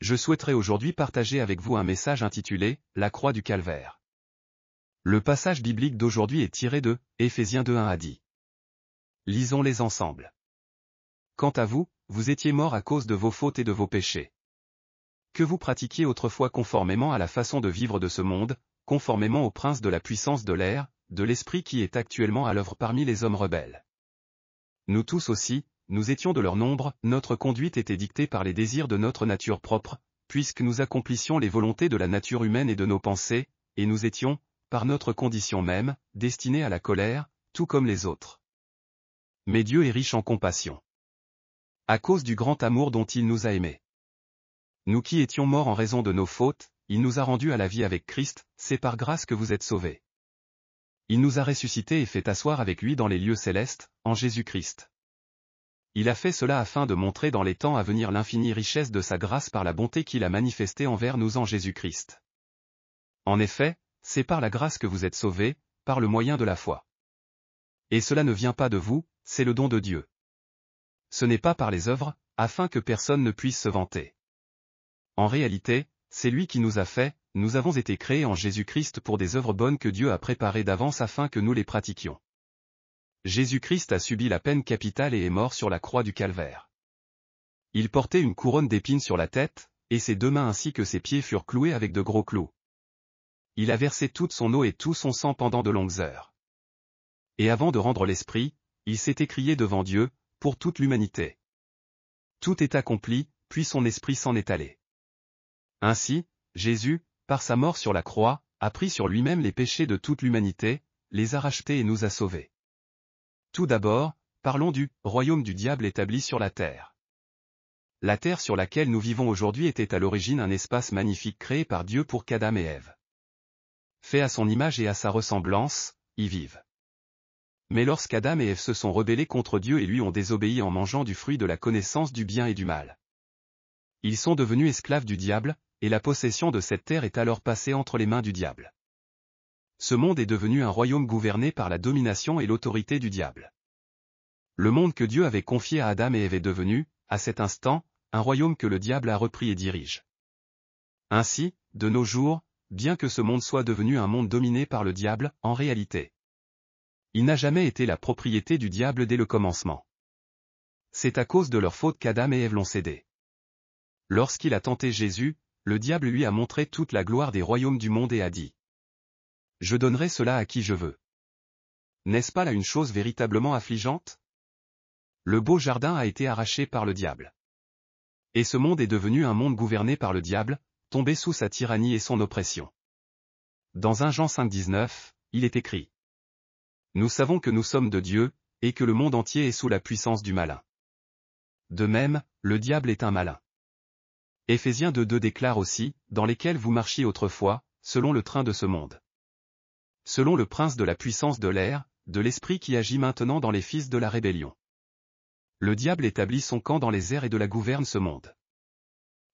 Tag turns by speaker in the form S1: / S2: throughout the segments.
S1: Je souhaiterais aujourd'hui partager avec vous un message intitulé « La croix du calvaire ». Le passage biblique d'aujourd'hui est tiré de Éphésiens 2:1 à 10. Lisons-les ensemble. Quant à vous, vous étiez morts à cause de vos fautes et de vos péchés. Que vous pratiquiez autrefois conformément à la façon de vivre de ce monde, conformément au prince de la puissance de l'air, de l'esprit qui est actuellement à l'œuvre parmi les hommes rebelles. Nous tous aussi, nous étions de leur nombre, notre conduite était dictée par les désirs de notre nature propre, puisque nous accomplissions les volontés de la nature humaine et de nos pensées, et nous étions, par notre condition même, destinés à la colère, tout comme les autres. Mais Dieu est riche en compassion. À cause du grand amour dont il nous a aimés. Nous qui étions morts en raison de nos fautes, il nous a rendus à la vie avec Christ, c'est par grâce que vous êtes sauvés. Il nous a ressuscités et fait asseoir avec lui dans les lieux célestes, en Jésus-Christ. Il a fait cela afin de montrer dans les temps à venir l'infinie richesse de sa grâce par la bonté qu'il a manifestée envers nous en Jésus-Christ. En effet, c'est par la grâce que vous êtes sauvés, par le moyen de la foi. Et cela ne vient pas de vous, c'est le don de Dieu. Ce n'est pas par les œuvres, afin que personne ne puisse se vanter. En réalité, c'est lui qui nous a fait, nous avons été créés en Jésus-Christ pour des œuvres bonnes que Dieu a préparées d'avance afin que nous les pratiquions. Jésus-Christ a subi la peine capitale et est mort sur la croix du calvaire. Il portait une couronne d'épines sur la tête, et ses deux mains ainsi que ses pieds furent cloués avec de gros clous. Il a versé toute son eau et tout son sang pendant de longues heures. Et avant de rendre l'esprit, il s'est écrié devant Dieu, pour toute l'humanité. Tout est accompli, puis son esprit s'en est allé. Ainsi, Jésus, par sa mort sur la croix, a pris sur lui-même les péchés de toute l'humanité, les a rachetés et nous a sauvés. Tout d'abord, parlons du royaume du diable établi sur la terre. La terre sur laquelle nous vivons aujourd'hui était à l'origine un espace magnifique créé par Dieu pour qu'Adam et Ève, fait à son image et à sa ressemblance, y vivent. Mais lorsqu'Adam et Ève se sont rebellés contre Dieu et lui ont désobéi en mangeant du fruit de la connaissance du bien et du mal, ils sont devenus esclaves du diable, et la possession de cette terre est alors passée entre les mains du diable. Ce monde est devenu un royaume gouverné par la domination et l'autorité du diable. Le monde que Dieu avait confié à Adam et Ève est devenu, à cet instant, un royaume que le diable a repris et dirige. Ainsi, de nos jours, bien que ce monde soit devenu un monde dominé par le diable, en réalité, il n'a jamais été la propriété du diable dès le commencement. C'est à cause de leur faute qu'Adam et Ève l'ont cédé. Lorsqu'il a tenté Jésus, le diable lui a montré toute la gloire des royaumes du monde et a dit: « Je donnerai cela à qui je veux. » N'est-ce pas là une chose véritablement affligeante? Le beau jardin a été arraché par le diable. Et ce monde est devenu un monde gouverné par le diable, tombé sous sa tyrannie et son oppression. Dans 1 Jean 5,19, il est écrit: « Nous savons que nous sommes de Dieu, et que le monde entier est sous la puissance du malin. » De même, le diable est un malin. Éphésiens 2:2 déclare aussi, « Dans lesquels vous marchiez autrefois, selon le train de ce monde. » Selon le prince de la puissance de l'air, de l'esprit qui agit maintenant dans les fils de la rébellion. Le diable établit son camp dans les airs et de la gouverne ce monde.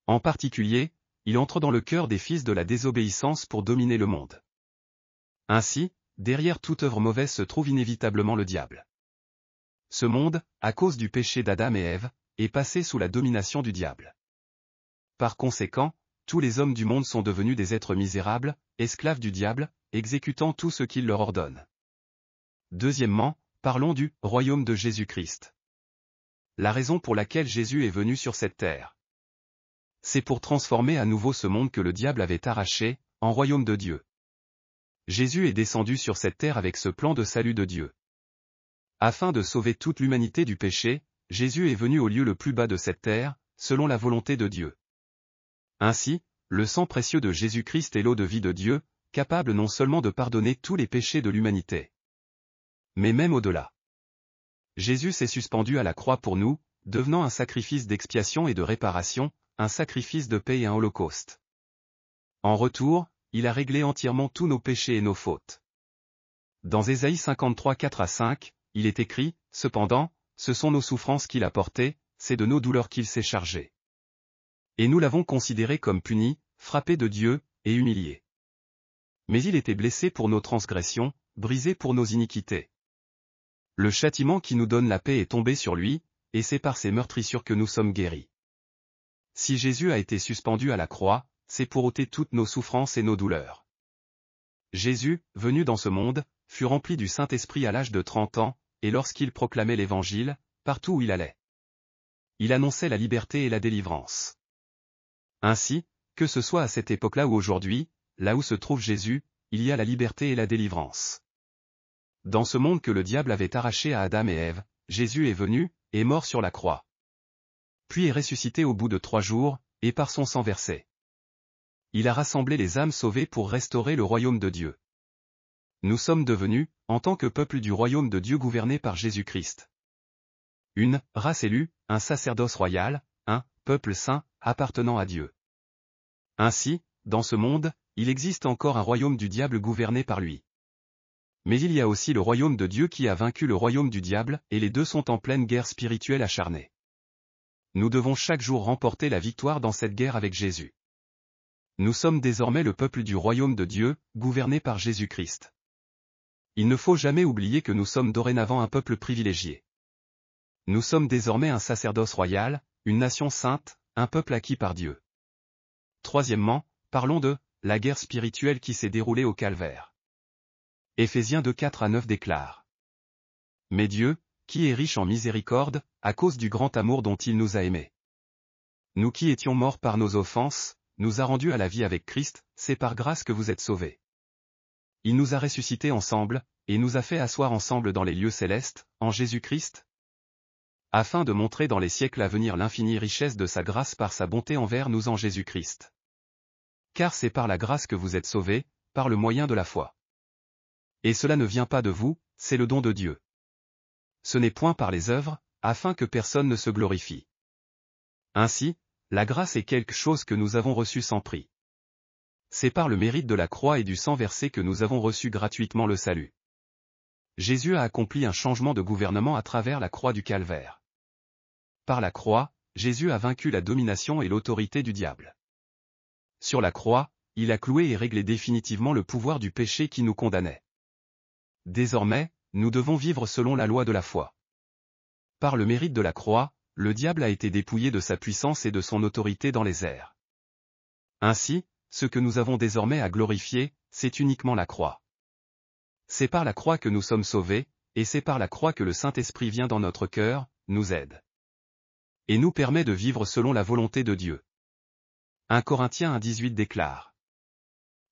S1: En particulier, il entre dans le cœur des fils de la désobéissance pour dominer le monde. Ainsi, derrière toute œuvre mauvaise se trouve inévitablement le diable. Ce monde, à cause du péché d'Adam et Ève, est passé sous la domination du diable. Par conséquent, tous les hommes du monde sont devenus des êtres misérables, esclaves du diable, exécutant tout ce qu'il leur ordonne. Deuxièmement, parlons du royaume de Jésus-Christ. La raison pour laquelle Jésus est venu sur cette terre, c'est pour transformer à nouveau ce monde que le diable avait arraché, en royaume de Dieu. Jésus est descendu sur cette terre avec ce plan de salut de Dieu. Afin de sauver toute l'humanité du péché, Jésus est venu au lieu le plus bas de cette terre, selon la volonté de Dieu. Ainsi, le sang précieux de Jésus-Christ est l'eau de vie de Dieu, capable non seulement de pardonner tous les péchés de l'humanité, mais même au-delà. Jésus s'est suspendu à la croix pour nous, devenant un sacrifice d'expiation et de réparation, un sacrifice de paix et un holocauste. En retour, il a réglé entièrement tous nos péchés et nos fautes. Dans Ésaïe 53, 4-5, il est écrit, « Cependant, ce sont nos souffrances qu'il a portées, c'est de nos douleurs qu'il s'est chargé. Et nous l'avons considéré comme puni, frappé de Dieu, et humilié. Mais il était blessé pour nos transgressions, brisé pour nos iniquités. Le châtiment qui nous donne la paix est tombé sur lui, et c'est par ses meurtrissures que nous sommes guéris. » Si Jésus a été suspendu à la croix, c'est pour ôter toutes nos souffrances et nos douleurs. Jésus, venu dans ce monde, fut rempli du Saint-Esprit à l'âge de 30 ans, et lorsqu'il proclamait l'Évangile, partout où il allait, il annonçait la liberté et la délivrance. Ainsi, que ce soit à cette époque-là ou aujourd'hui, là où se trouve Jésus, il y a la liberté et la délivrance. Dans ce monde que le diable avait arraché à Adam et Ève, Jésus est venu, est mort sur la croix. Puis est ressuscité au bout de 3 jours, et par son sang versé, il a rassemblé les âmes sauvées pour restaurer le royaume de Dieu. Nous sommes devenus, en tant que peuple du royaume de Dieu gouverné par Jésus-Christ, une race élue, un sacerdoce royal, un peuple saint, appartenant à Dieu. Ainsi, dans ce monde, il existe encore un royaume du diable gouverné par lui. Mais il y a aussi le royaume de Dieu qui a vaincu le royaume du diable, et les deux sont en pleine guerre spirituelle acharnée. Nous devons chaque jour remporter la victoire dans cette guerre avec Jésus. Nous sommes désormais le peuple du royaume de Dieu, gouverné par Jésus-Christ. Il ne faut jamais oublier que nous sommes dorénavant un peuple privilégié. Nous sommes désormais un sacerdoce royal, une nation sainte, un peuple acquis par Dieu. Troisièmement, parlons de la guerre spirituelle qui s'est déroulée au calvaire. Éphésiens 2:4-9 déclare. Mais Dieu, qui est riche en miséricorde, à cause du grand amour dont il nous a aimés, nous qui étions morts par nos offenses, nous a rendus à la vie avec Christ, c'est par grâce que vous êtes sauvés. Il nous a ressuscités ensemble, et nous a fait asseoir ensemble dans les lieux célestes, en Jésus-Christ, afin de montrer dans les siècles à venir l'infinie richesse de sa grâce par sa bonté envers nous en Jésus-Christ. Car c'est par la grâce que vous êtes sauvés, par le moyen de la foi. Et cela ne vient pas de vous, c'est le don de Dieu. Ce n'est point par les œuvres, afin que personne ne se glorifie. Ainsi, la grâce est quelque chose que nous avons reçu sans prix. C'est par le mérite de la croix et du sang versé que nous avons reçu gratuitement le salut. Jésus a accompli un changement de gouvernement à travers la croix du calvaire. Par la croix, Jésus a vaincu la domination et l'autorité du diable. Sur la croix, il a cloué et réglé définitivement le pouvoir du péché qui nous condamnait. Désormais, nous devons vivre selon la loi de la foi. Par le mérite de la croix, le diable a été dépouillé de sa puissance et de son autorité dans les airs. Ainsi, ce que nous avons désormais à glorifier, c'est uniquement la croix. C'est par la croix que nous sommes sauvés, et c'est par la croix que le Saint-Esprit vient dans notre cœur, nous aide et nous permet de vivre selon la volonté de Dieu. 1 Corinthiens 1:18 déclare.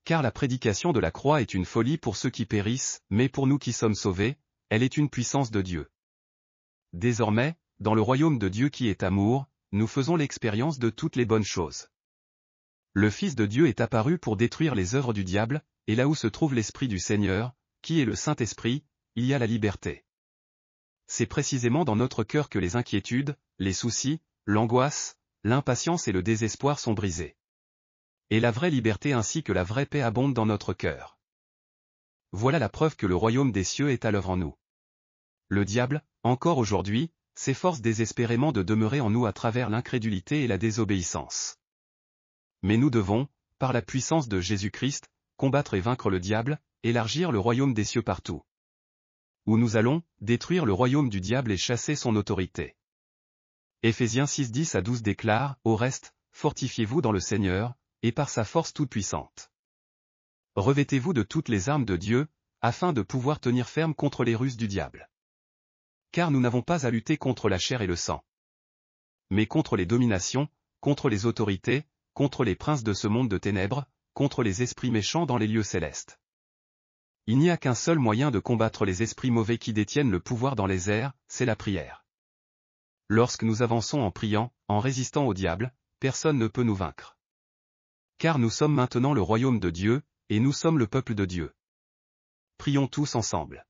S1: Car la prédication de la croix est une folie pour ceux qui périssent, mais pour nous qui sommes sauvés, elle est une puissance de Dieu. Désormais, dans le royaume de Dieu qui est amour, nous faisons l'expérience de toutes les bonnes choses. Le Fils de Dieu est apparu pour détruire les œuvres du diable, et là où se trouve l'Esprit du Seigneur, qui est le Saint-Esprit, il y a la liberté. C'est précisément dans notre cœur que les inquiétudes, les soucis, l'angoisse, l'impatience et le désespoir sont brisés. Et la vraie liberté ainsi que la vraie paix abondent dans notre cœur. Voilà la preuve que le royaume des cieux est à l'œuvre en nous. Le diable, encore aujourd'hui, s'efforce désespérément de demeurer en nous à travers l'incrédulité et la désobéissance. Mais nous devons, par la puissance de Jésus-Christ, combattre et vaincre le diable, élargir le royaume des cieux partout. Où nous allons, détruire le royaume du diable et chasser son autorité. Éphésiens 6:10-12 déclare, au reste, fortifiez-vous dans le Seigneur, et par sa force toute puissante. Revêtez-vous de toutes les armes de Dieu, afin de pouvoir tenir ferme contre les ruses du diable. Car nous n'avons pas à lutter contre la chair et le sang, mais contre les dominations, contre les autorités, contre les princes de ce monde de ténèbres, contre les esprits méchants dans les lieux célestes. Il n'y a qu'un seul moyen de combattre les esprits mauvais qui détiennent le pouvoir dans les airs, c'est la prière. Lorsque nous avançons en priant, en résistant au diable, personne ne peut nous vaincre. Car nous sommes maintenant le royaume de Dieu, et nous sommes le peuple de Dieu. Prions tous ensemble.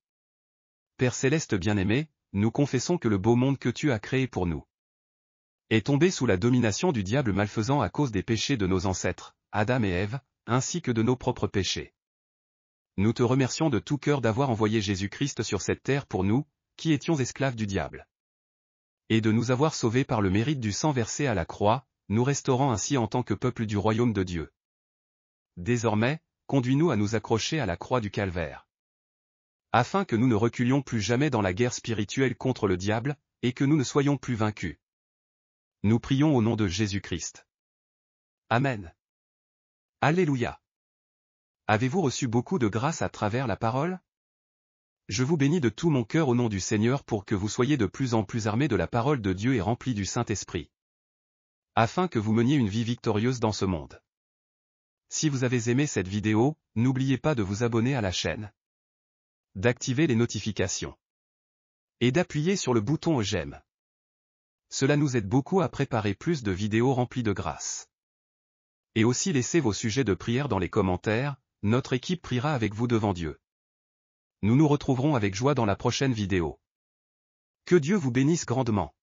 S1: Père céleste bien-aimé, nous confessons que le beau monde que tu as créé pour nous est tombé sous la domination du diable malfaisant à cause des péchés de nos ancêtres, Adam et Ève, ainsi que de nos propres péchés. Nous te remercions de tout cœur d'avoir envoyé Jésus-Christ sur cette terre pour nous, qui étions esclaves du diable. Et de nous avoir sauvés par le mérite du sang versé à la croix, nous restaurant ainsi en tant que peuple du royaume de Dieu. Désormais, conduis-nous à nous accrocher à la croix du calvaire, afin que nous ne reculions plus jamais dans la guerre spirituelle contre le diable, et que nous ne soyons plus vaincus. Nous prions au nom de Jésus-Christ. Amen. Alléluia. Avez-vous reçu beaucoup de grâce à travers la parole? Je vous bénis de tout mon cœur au nom du Seigneur pour que vous soyez de plus en plus armés de la parole de Dieu et remplis du Saint-Esprit, afin que vous meniez une vie victorieuse dans ce monde. Si vous avez aimé cette vidéo, n'oubliez pas de vous abonner à la chaîne, d'activer les notifications et d'appuyer sur le bouton j'aime. Cela nous aide beaucoup à préparer plus de vidéos remplies de grâce. Et aussi laissez vos sujets de prière dans les commentaires, notre équipe priera avec vous devant Dieu. Nous nous retrouverons avec joie dans la prochaine vidéo. Que Dieu vous bénisse grandement.